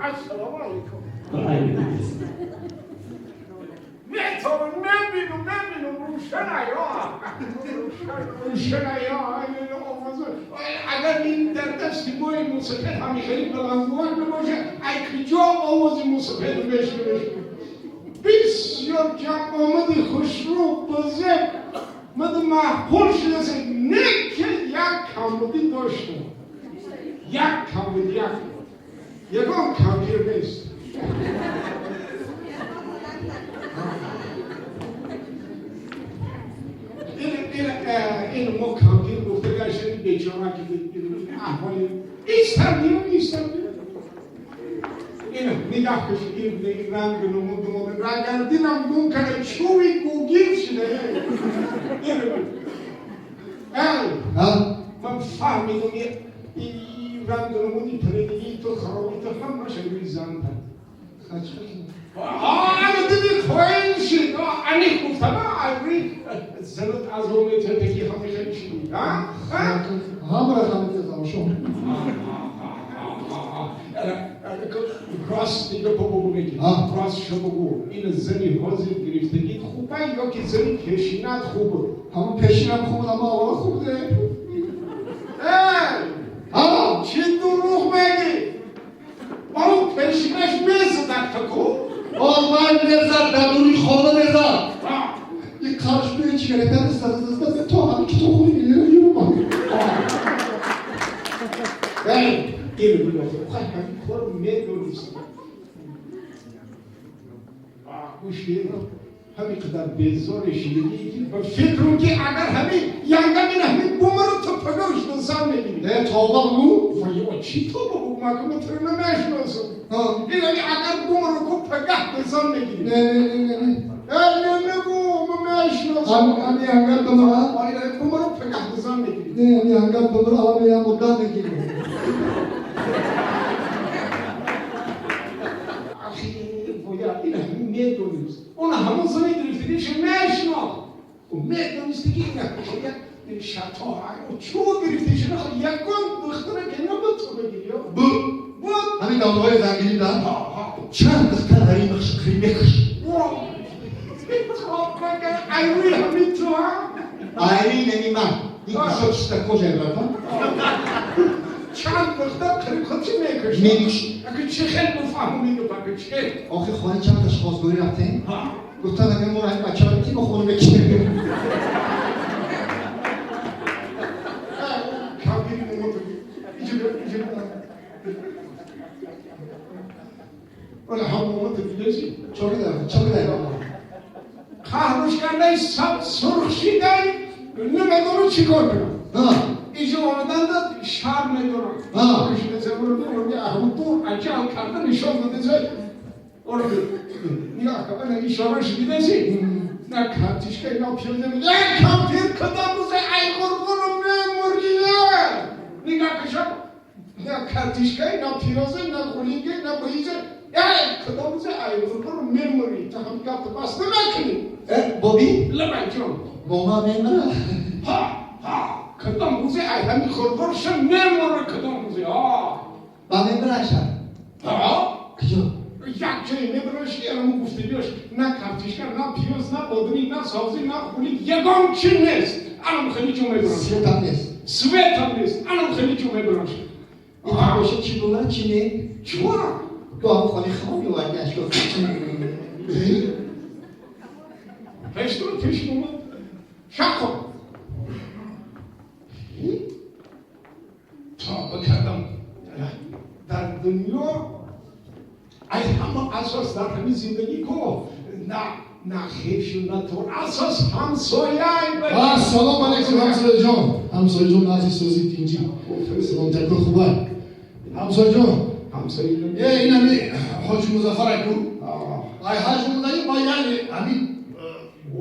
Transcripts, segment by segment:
السلام علیکم. نمیبینم روشنایا اگر این در دستی بای موسیقی همیشه بلندوار نباشه ای کجا آواز موسیقی رو بشنوه بسیار جمع آمدی خوشرو بزرگ مده محبول شده سه نه که یک کمبودی داشتم یک کمبودی یکم کمبیر نیست این ما کمبیر گفته گشتن بیچاره که احوالی ایستم اینو نگاه کشید این رنگ نمود رنگردینم ممکنه چوبی گوگیر شده من فهمیدم این رنگ نمودی پردگی تو خرابی تو هم باشه روی زن انا دیدی خوین شد انا گفتم عبری زنت از اون ترکی همیشه میشی همراه هم شما راست دیگه بابا بگی راست شو بگو این زنی حاضر گرفتگی خوبه یا که زنی پیشینت خوبه همون پیشینم خوبه اما آقا خوبه چی دروغ بگی اون پیشینش میزدک تکو آقای نزد درونی خانه نزد یک کارش به چی گرفته است تو همین که تو خوبی میلیون یورو مانی اینو بگو خواهی همین کار میدونیست گوش بیرون همین قدر بیزار شیدگی با فکرم که اگر همین یانگمین همین بومرو تو پگوش نزان میبینی نه توبه بگو وای چی توبه بگو ما که مطور نمیشناسم این اگر بومرو که پگه نزان میبینی نه نگو نمیشناسم همین هنگر بمرا بومرو پگه نزان میبینی نه همین هنگر بمرا همین هم مدام میگیری این همین میدونیست اون همون زنی گرفتگیش نشناخت و میدونیست که این شتا های چو گرفتگیش نخواه یکان دختره که نبود تو بگیری بود همین دامنهای زنگیری دارم چند دختر هایی مخش کریمکش تو بگر ایوی همین تو هم ایوی نمی من این کشا چیسته کجا براتم چند دختر کریم خود چی میکشن میکش اگه چه خیلی مفهومی رو بگه چه آخه خواهی چند تاش خواستگاری رفتیم گفتن اگه ما این بچه ها رو تیم خونه بکنیم کبیری نمو بگی ایجا ولی همون تبیلشی چاقی دارم خواهرش کرده سرخ شیده نمیدونم چی کار کنم ایجا آمدن داد شهر ندارم کشیده زبور دارم یه احمد تو اجال کرده نشان داده زد orada nigah kapana işara şidesi ne kartişke ne piyade mi ne kampir kadamıza ay kurgunum ne murgiye nigah kışak ne kartişke ne piyade ne kulinge ne bayıcı ay kadamıza ay kurgunum ne murgi taham yaptı bas ne bakayım بابی؟ لبنجون ماما نمیره ها kadamıza ay hem kurgunum ne murgi kadamıza با نمیره شد ha کجا؟ یک جایی نبراشی الان گفته بیاش نه کفتیشکر نه پیاز نه بادنی نه سبزی نه خونی یگان چی نیست الان خیلی چون میبراشی سویت هم نیست سویت هم نیست الان خیلی چون میبراشی این تباشه چی بومره چی نه؟ چون؟ تو هم خالی خواهی وردی اشکال هشتون پیش مومد شک کن تا بکردم در دنیا ای همه اساس در همین زندگی کو نه خیش و نه طور اساس همسایه ای سلام علیکم همسایه جان همسایه جان نازی سوزی تینجی سلام تکر خوبه همسایه جان همسایه این همی حاج مظفر اکو ای حاج مظفر با یعنی همین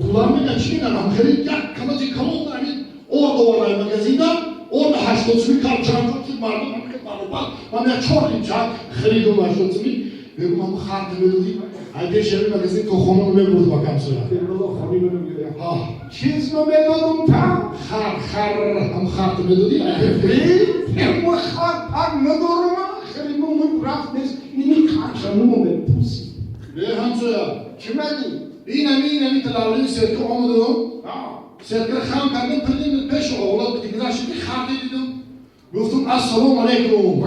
دولار میگن چی میگن هم خیلی یک کمازی کلون همین اور دوارای مگزیدن اور هشتوزمی کار چند که مردم هم که مردم هم یک چهار اینجا خیلی دو هشتوزمی بگم هم خرد بدودی اگه شبیه مگزین تو خونه رو ببرد با کم سویا الله خانی رو میگه چیز رو بدادم تا خر هم خرد بدودی هم خرد پر ندارم خیلی ممون رفت نیست اینی خانومو بپوسی. به همسویا چی مدی؟ این تلالی سرکه آمدم سرکه خام کردم پردیم پیش اولاد که گذاشتی که خاطی دیدم گفتم السلام علیکم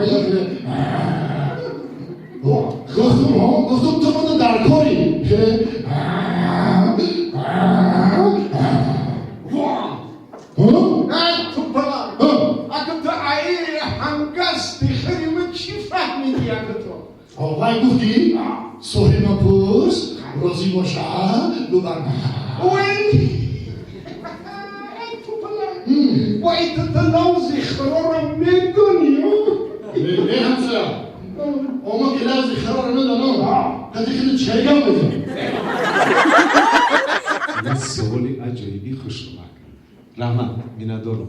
گفتم تو من در کاری تو بلا اگه تو ای هنگستی خیلی چی فهمیدی اگه تو؟ آقای گفتی صحیح مپوس روزی باشه دوباره وای تو بلا وای تو تلوزی خرارم میدونی نه همسایه اما که لازی خرار ندانم کدی خیلی چیگم بزن این سوالی عجایبی خوش رو رحمت میندارم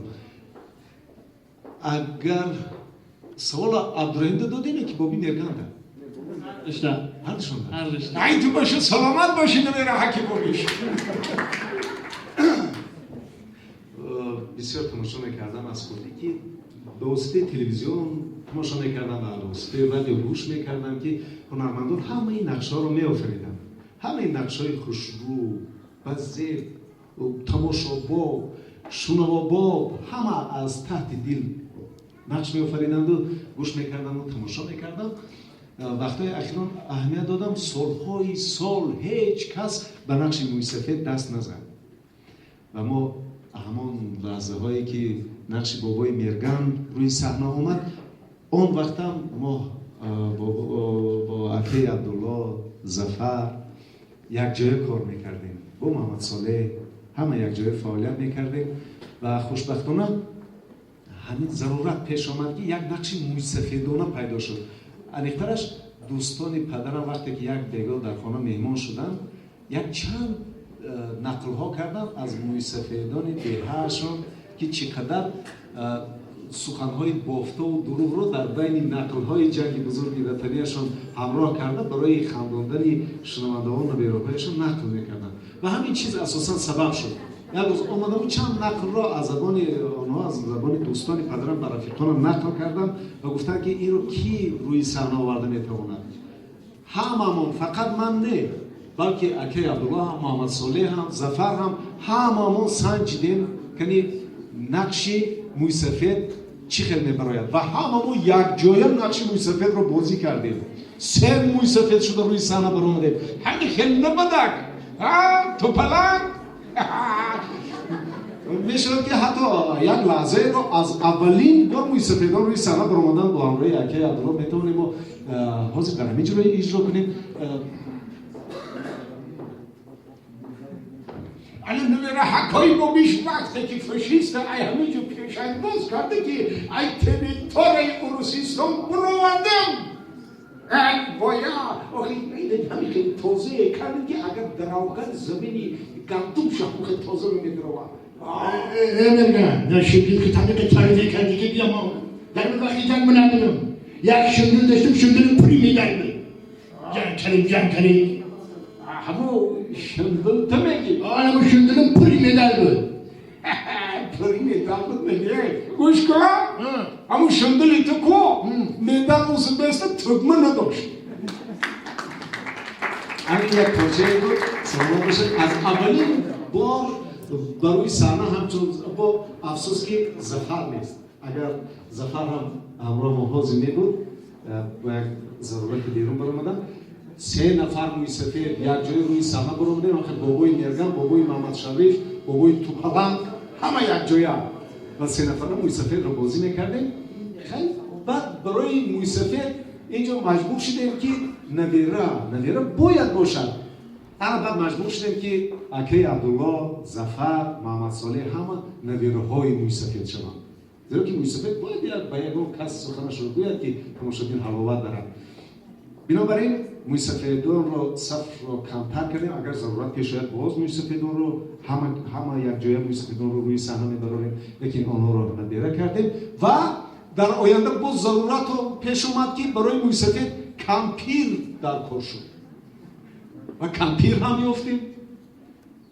اگر سوال عبدالرحیم دادینه که بابی نرگنده رشته هرشون هر رشته ای تو باشه سلامت باشی نمیره حکی بابیش بسیار تماشا میکردم از خودی که دوسته تلویزیون تماشا میکردم و دوسته رادیو گوش میکردم که هنرمندان همه این نقشه رو میآفریدن همه این نقشه های خوشرو بزرگ تماشاباب شنواباب همه از تحت دل نقش میآفریدند و گوش میکردم و تماشا میکردم وقتای اخیرا اهمیت دادم سالهای سال هیچ کس به نقش موی سفید دست نزد و ما همان لحظه هایی که نقش بابای میرگن روی صحنه اومد اون وقت هم ما با اکی عبدالله ظفر یک جای کار میکردیم با محمد صالح همه یک جای فعالیت میکردیم و خوشبختانه همین ضرورت پیش آمد که یک نقش موی سفیدانه پیدا شد علیقترش دوستان پدرم وقتی که یک بیگاه در خانه مهمان شدن یک چند نقل ها کردن از موی سفیدان دههشون که چقدر سخنهای بافته و دروغ رو در بین نقل های جنگ بزرگ وطنیشون همراه کرده برای خنداندن شنوندگان و بیروهایشون نقل میکردن و همین چیز اساسا سبب شد یک روز آمدم و چند نقل را از زبان آنها از زبان دوستان پدرم و رفیقانم نقل کردم و گفتن که این رو کی روی صحنه آورده میتواند هممون فقط من نه بلکه اکی عبدالله هم محمد صالح هم ظفر هم هممون سنجیدیم که نقش موی سفید چی خیلی میبراید و هممون یک جای نقش موی سفید رو بازی کردیم سه موی سفید شده روی صحنه برآمدیم همین خیلی نبدک تو پلنگ میشود که حتی یک لحظه رو از اولین بار موی سفیدان روی صحنه برآمدن با همراه اکی عبدالله میتونیم ما حاضر قلمی رو اجرا کنیم الان نمیره حکایی با بیش وقته که فشیست ای همه جو پیش انداز کرده که ای تریتور روسیستان برواندم ای بایا آخه این همین که توضیح کرده که اگر در اوقات زمینی گندوم شخو خیلی تازه رو میدروه مرگن نه شکلی که تمیقه تاریزه کردی که بیام آمد در من وقتی جنگ منادم یک شندل داشتم شندلم پری میگرده جنگ کنیم همو شندل تو میگی همو شندلم پری میگرده پری میگرده میگه گوش کن همو شندلی تو کو میدن اوز بسته تگمه نداشت همین یک پروژه بود سلام باشه از اولین بار برای صحنه همچون با افسوس که ظفر نیست اگر ظفر هم همراه ما حاضر میبود با یک ضرورت بیرون برآمدن سه نفر موی سفید یک جای روی صحنه برآمدن آخر بابای میرگن بابای محمد شریف بابای توپلنگ همه یک جای و سه نفر موی سفید رو بازی میکردیم خیلی بعد برای موی سفید اینجا مجبور شدیم که نویره باید باشد اما بعد مجبور شدیم که اکی عبدالله ظفر محمد صالح همه نویره های موی سفید شدن زیرا که موی سفید باید به یک کس سخنش رو گوید که تماشاگران حلاوت دارد بنابراین موی سفیدان رو صف رو کمتر کردیم اگر ضرورت پیش آید باز موی سفیدان رو همه یک جای موی سفیدان رو روی صحنه میبریم لیکن آنها رو نویره کردیم و در آینده باز ضرورت رو پیش اومد که برای موی سفید کمپیر در کار شد و کمپیر هم یافتیم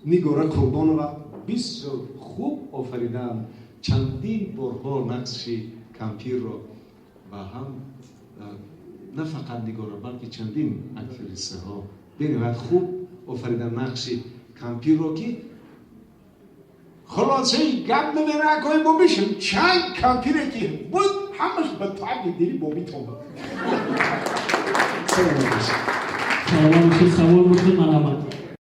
نگاره قربان و بسیار خوب آفریدن چندین بارها نقش کمپیر رو و هم نه فقط نگارا بلکه چندین اکتریسه ها بنهایت خوب آفریدن نقش کمپیر رو که خلاصه گپ نمیره که ما بشیم چند کمپیره که بود همش به طبع دیری بابی توبه سلام علیکم. سلام علیکم. سوال مرد مرحمت